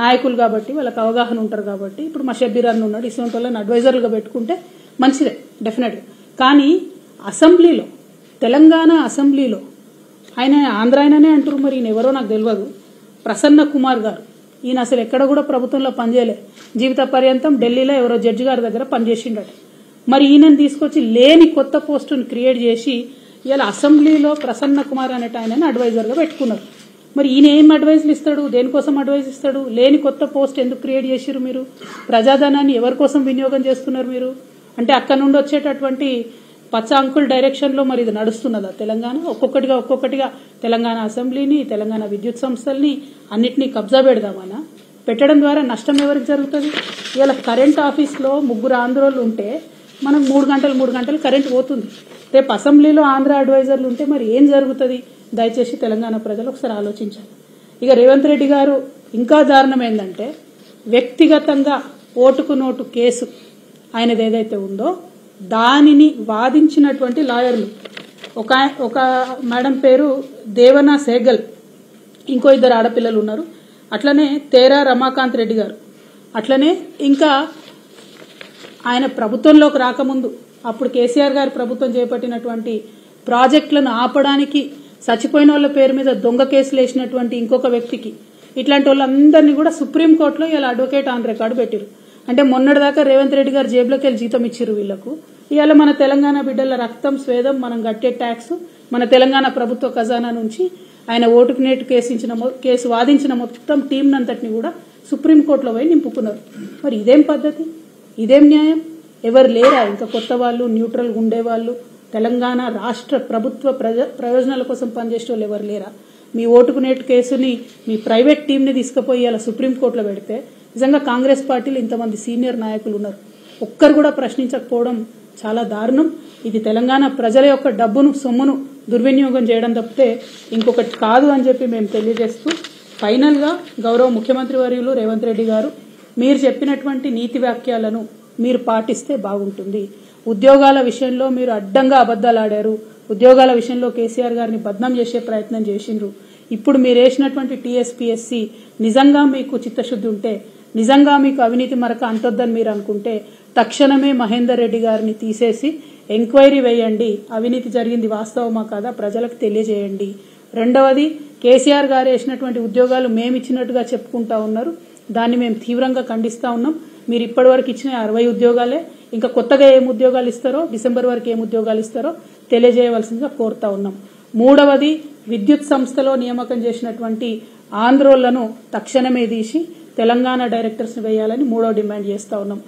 నాయకులు కాబట్టి వాళ్ళకి అవగాహన ఉంటారు కాబట్టి ఇప్పుడు మా షబ్బీర్ అన్న ఉన్నాడు, ఇటువంటి వాళ్ళని అడ్వైజర్లుగా పెట్టుకుంటే మంచిదే డెఫినెట్గా. కానీ అసెంబ్లీలో, తెలంగాణ అసెంబ్లీలో ఆయన ఆంధ్ర ఆయననే అంటారు, మరి ఈయన ఎవరో నాకు తెలియదు, ప్రసన్న కుమార్ గారు, ఈయన అసలు ఎక్కడ కూడా ప్రభుత్వంలో పనిచేయలే, జీవిత పర్యంతం ఢిల్లీలో ఎవరో జడ్జి గారి దగ్గర పనిచేసిండట. మరి ఈయనను తీసుకొచ్చి లేని కొత్త పోస్టును క్రియేట్ చేసి ఇలా అసెంబ్లీలో ప్రసన్న కుమార్ అనేట ఆయనని అడ్వైజర్గా పెట్టుకున్నారు. మరి ఈయన ఏం అడ్వైజులు ఇస్తాడు, దేనికోసం అడ్వైజ్ ఇస్తాడు? లేని కొత్త పోస్ట్ ఎందుకు క్రియేట్ చేసిరు మీరు? ప్రజాధనాన్ని ఎవరి కోసం వినియోగం చేస్తున్నారు మీరు? అంటే అక్కడ నుండి వచ్చేటటువంటి పచ్చ అంకుల్ డైరెక్షన్ లో మరి ఇది నడుస్తున్నదా తెలంగాణ? ఒక్కొక్కటిగా తెలంగాణ అసెంబ్లీని, తెలంగాణ విద్యుత్ సంస్థల్ని అన్నిటినీ కబ్జా పెడదామనా? పెట్టడం ద్వారా నష్టం ఎవరికి జరుగుతుంది? ఇలా కరెంట్ ఆఫీస్లో 3 ఆంధ్రోళ్ళు ఉంటే మనం 3 గంటలు కరెంట్ పోతుంది. రేపు అసెంబ్లీలో ఆంధ్ర అడ్వైజర్లు ఉంటే మరి ఏం జరుగుతుంది? దయచేసి తెలంగాణ ప్రజలు ఒకసారి ఆలోచించాలి. ఇక రేవంత్ రెడ్డి గారు ఇంకా దారుణం ఏంటంటే, వ్యక్తిగతంగా ఓటుకు నోటు కేసు ఆయనది ఏదైతే ఉందో దానిని వాదించినటువంటి లాయర్లు, ఒక మేడం పేరు దేవనా సేగల్, ఇంకో 2 ఆడపిల్లలు ఉన్నారు, అట్లనే తేరా రమాకాంత్ రెడ్డి గారు, అట్లనే ఇంకా ఆయన ప్రభుత్వంలోకి రాకముందు అప్పుడు కేసీఆర్ గారి ప్రభుత్వం చేపట్టినటువంటి ప్రాజెక్టులను ఆపడానికి చచ్చిపోయిన వాళ్ళ పేరు మీద దొంగ కేసులు వేసినటువంటి ఇంకొక వ్యక్తికి, ఇట్లాంటి వాళ్ళందరినీ కూడా సుప్రీంకోర్టులో ఇలా అడ్వకేట్ ఆన్ రికార్డు పెట్టారు. అంటే మొన్నటిదాకా రేవంత్ రెడ్డి గారు జేబులోకి వెళ్ళి జీతం ఇచ్చిరు వీళ్లకు, ఇవాళ మన తెలంగాణ బిడ్డల రక్తం స్వేదం మనం కట్టే ట్యాక్స్ మన తెలంగాణ ప్రభుత్వ ఖజానా నుంచి ఆయన ఓటుకు నేటు కేసు వాదించిన మొత్తం టీం అంతటిని కూడా సుప్రీంకోర్టులో పోయి నింపుకున్నారు. మరి ఇదేం పద్ధతి, ఇదేం న్యాయం? ఎవరు లేరా ఇంకా కొత్త వాళ్ళు, న్యూట్రల్గా ఉండేవాళ్ళు, తెలంగాణ రాష్ట్ర ప్రభుత్వ ప్రయోజనాల కోసం పనిచేసే వాళ్ళు ఎవరు లేరా? మీ ఓటుకు నేటు కేసుని మీ ప్రైవేట్ టీంని తీసుకుపోయి అలా సుప్రీంకోర్టులో పెడితే నిజంగా కాంగ్రెస్ పార్టీలో ఇంతమంది సీనియర్ నాయకులు ఉన్నారు, ఒక్కరు కూడా ప్రశ్నించకపోవడం చాలా దారుణం. ఇది తెలంగాణ ప్రజల యొక్క డబ్బును, సొమ్మును దుర్వినియోగం చేయడం తప్పితే ఇంకొకటి కాదు అని చెప్పి మేము తెలియజేస్తూ, ఫైనల్ గా గౌరవ ముఖ్యమంత్రి వర్యులు రేవంత్ రెడ్డి గారు మీరు చెప్పినటువంటి నీతి వాక్యాలను మీరు పాటిస్తే బాగుంటుంది. ఉద్యోగాల విషయంలో మీరు అడ్డంగా అబద్దాలు ఆడారు, ఉద్యోగాల విషయంలో కేసీఆర్ గారిని బద్నాం చేసే ప్రయత్నం చేసిండ్రు. ఇప్పుడు మీరు వేసినటువంటి టీఎస్పీఎస్సీ నిజంగా మీకు చిత్తశుద్ధి ఉంటే, నిజంగా మీకు అవినీతి మరక అంటొద్దని మీరు అనుకుంటే తక్షణమే మహేందర్ రెడ్డి గారిని తీసేసి ఎంక్వైరీ వేయండి, అవినీతి జరిగింది వాస్తవమా కాదా ప్రజలకు తెలియజేయండి. రెండవది, కేసీఆర్ గారు వేసినటువంటి ఉద్యోగాలు మేమిచ్చినట్టుగా చెప్పుకుంటా ఉన్నారు, దాన్ని మేము తీవ్రంగా ఖండిస్తా ఉన్నాం. మీరు ఇప్పటివరకు ఇచ్చిన 60 ఉద్యోగాలే, ఇంకా కొత్తగా ఏం ఉద్యోగాలు ఇస్తారో, డిసెంబర్ వరకు ఏం ఉద్యోగాలు ఇస్తారో తెలియజేయవలసిందిగా కోరుతా ఉన్నాం. మూడవది, విద్యుత్ సంస్థలో నియామకం చేసినటువంటి ఆంధ్రోళ్లను తక్షణమే తీసి తెలంగాణ డైరెక్టర్స్ వేయాలని 3వ డిమాండ్ చేస్తా ఉన్నాం.